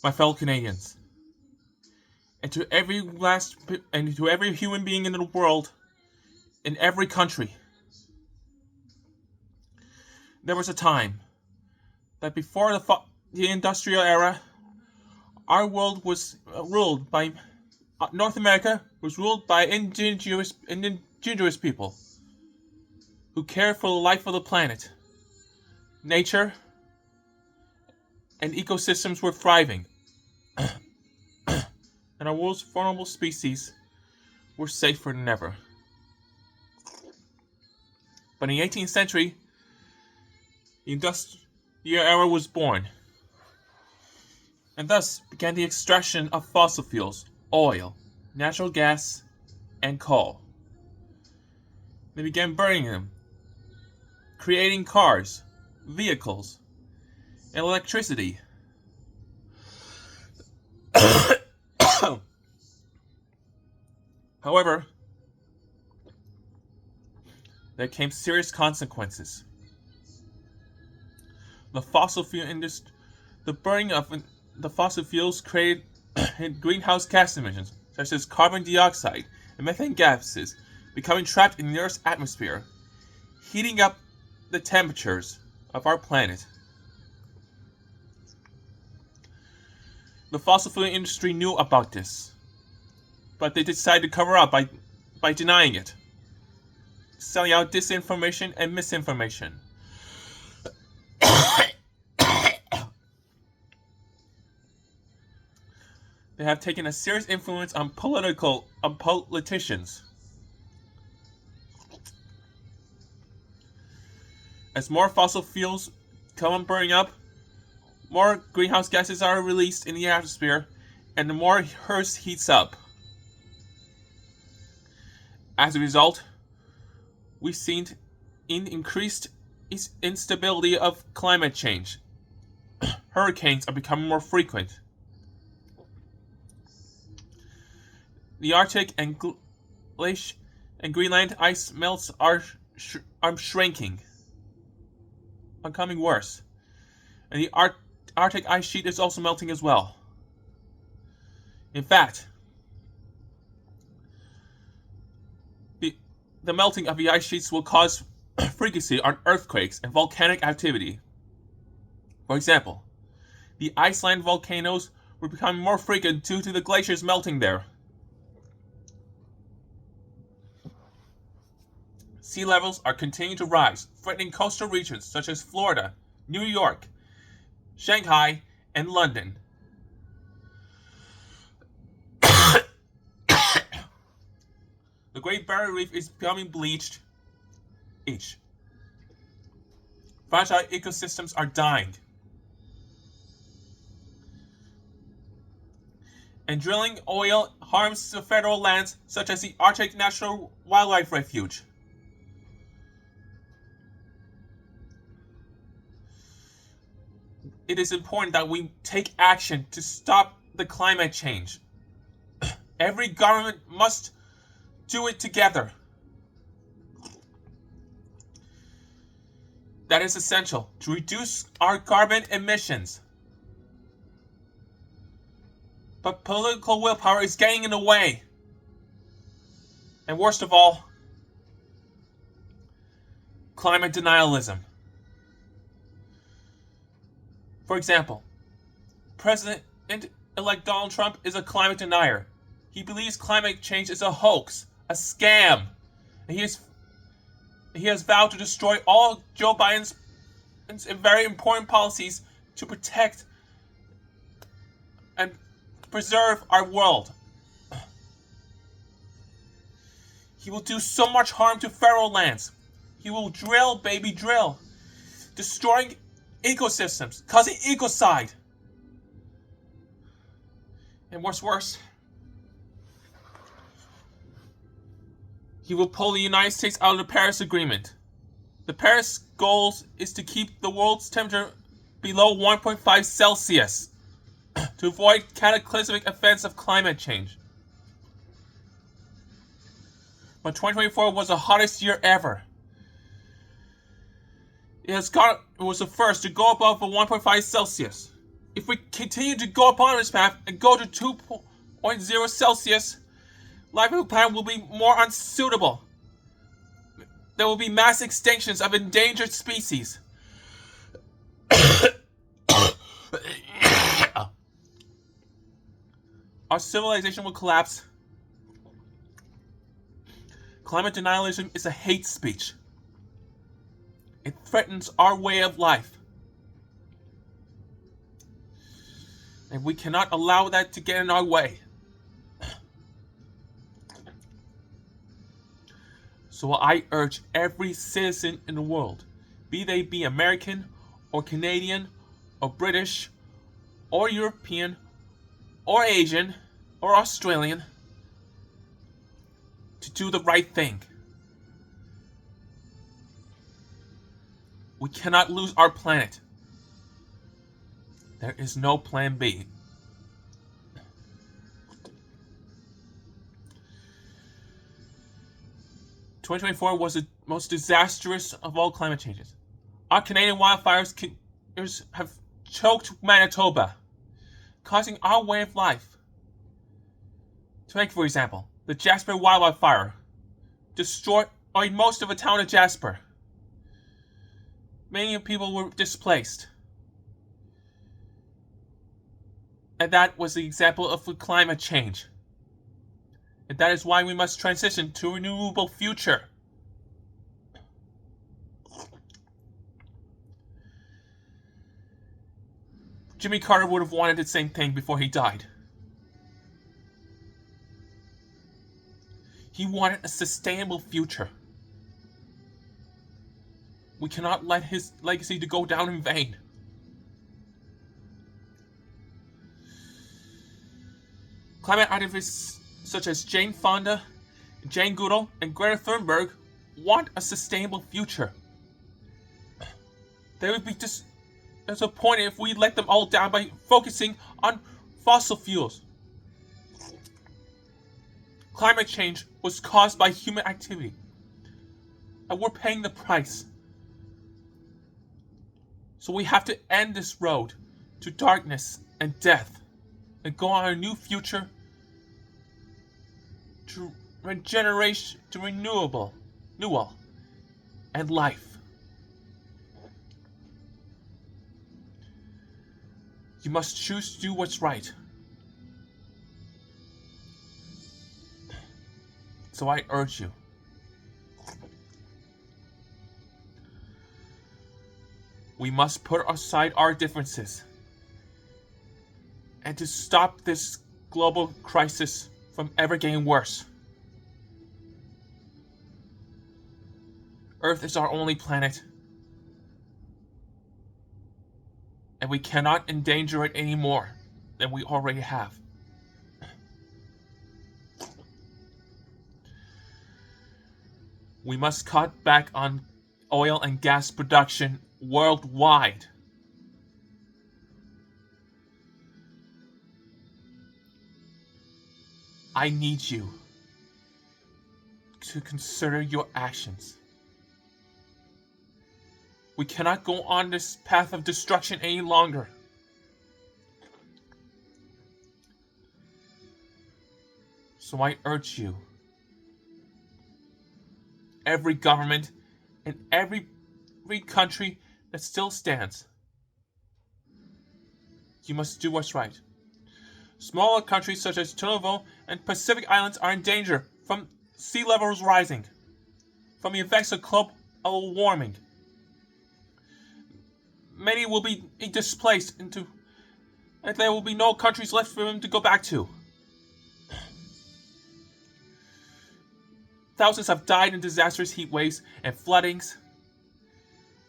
my fellow Canadians, and to every human being in the world, in every country. There was a time that before the industrial era, our world was ruled by North America was ruled by indigenous people who cared for the life of the planet. Nature and ecosystems were thriving, and our world's vulnerable species were safer than ever. But in the 18th century, the industrial era was born, and thus began the extraction of fossil fuels, oil, natural gas, and coal. They began burning them, creating cars, vehicles, and electricity. However, there came serious consequences. The fossil fuel industry, the burning of the fossil fuels created greenhouse gas emissions, such as carbon dioxide and methane gases, becoming trapped in the Earth's atmosphere, heating up the temperatures of our planet. The fossil fuel industry knew about this, but they decided to cover up by denying it, selling out disinformation and misinformation. They have taken a serious influence on politicians. As more fossil fuels come on burning up, more greenhouse gases are released in the atmosphere, and the more Earth heats up. As a result, we've seen increased instability of climate change. Hurricanes are becoming more frequent. The Arctic and Greenland ice melts are shrinking, becoming worse, and the Arctic ice sheet is also melting as well. In fact, the melting of the ice sheets will cause frequency on earthquakes and volcanic activity. For example, the Iceland volcanoes were becoming more frequent due to the glaciers melting there. Sea levels are continuing to rise, threatening coastal regions such as Florida, New York, Shanghai, and London. The Great Barrier Reef is becoming bleached. Fragile ecosystems are dying. And drilling oil harms the federal lands such as the Arctic National Wildlife Refuge. It is important that we take action to stop the climate change. Every government must do it together. That is essential to reduce our carbon emissions. But political willpower is getting in the way. And worst of all, climate denialism. For example, President-elect Donald Trump is a climate denier. He believes climate change is a hoax, a scam, and he has vowed to destroy all Joe Biden's very important policies to protect and preserve our world. He will do so much harm to federal lands. He will drill, baby, drill, destroying ecosystems, causing ecocide. And what's worse, he will pull the United States out of the Paris Agreement. The Paris goal is to keep the world's temperature below 1.5 Celsius to avoid cataclysmic events of climate change. But 2024 was the hottest year ever. It was the first to go above the 1.5 Celsius. If we continue to go upon this path and go to 2.0 Celsius, life on the planet will be more unsuitable. There will be mass extinctions of endangered species. Our civilization will collapse. Climate denialism is a hate speech. It threatens our way of life. And we cannot allow that to get in our way. So I urge every citizen in the world, be they be American or Canadian or British or European or Asian or Australian, to do the right thing. We cannot lose our planet. There is no plan B. "2024 was the most disastrous of all climate changes. Our Canadian wildfires have choked Manitoba, causing our way of life. To take, for example, the Jasper wildfire fire destroyed most of the town of Jasper. Many people were displaced. And that was the example of climate change. And that is why we must transition to a renewable future. Jimmy Carter would have wanted the same thing before he died. He wanted a sustainable future. We cannot let his legacy to go down in vain. Climate activists such as Jane Fonda, Jane Goodall, and Greta Thunberg want a sustainable future. They would be disappointed if we let them all down by focusing on fossil fuels. Climate change was caused by human activity, and we're paying the price. So we have to end this road to darkness and death and go on a new future to regeneration, to renewal, and life. You must choose to do what's right. So I urge you. We must put aside our differences and to stop this global crisis from ever getting worse. Earth is our only planet, and we cannot endanger it any more than we already have. We must cut back on oil and gas production worldwide. I need you to consider your actions. We cannot go on this path of destruction any longer. So I urge you, every government in every country that still stands, you must do what's right. Smaller countries such as Tuvalu and Pacific Islands are in danger from sea levels rising, from the effects of global warming. Many will be displaced and there will be no countries left for them to go back to. Thousands have died in disastrous heat waves and floodings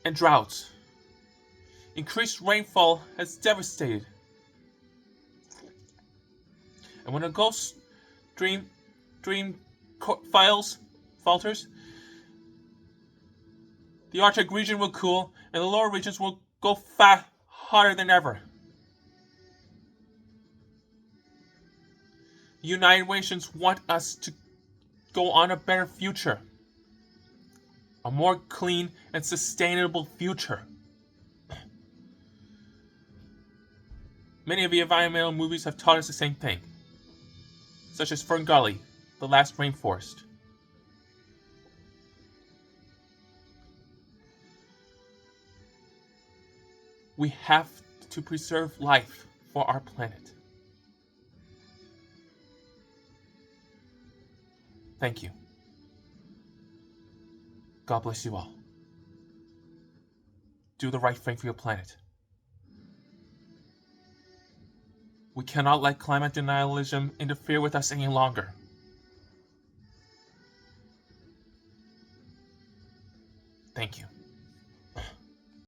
and droughts. Increased rainfall has devastated. And when a Gulf Stream falters, the Arctic region will cool and the lower regions will go hotter than ever. The United Nations want us to go on a better future. A more clean and sustainable future. Many of the environmental movies have taught us the same thing, such as Fern Gully, The Last Rainforest. We have to preserve life for our planet. Thank you. God bless you all. Do the right thing for your planet. We cannot let climate denialism interfere with us any longer.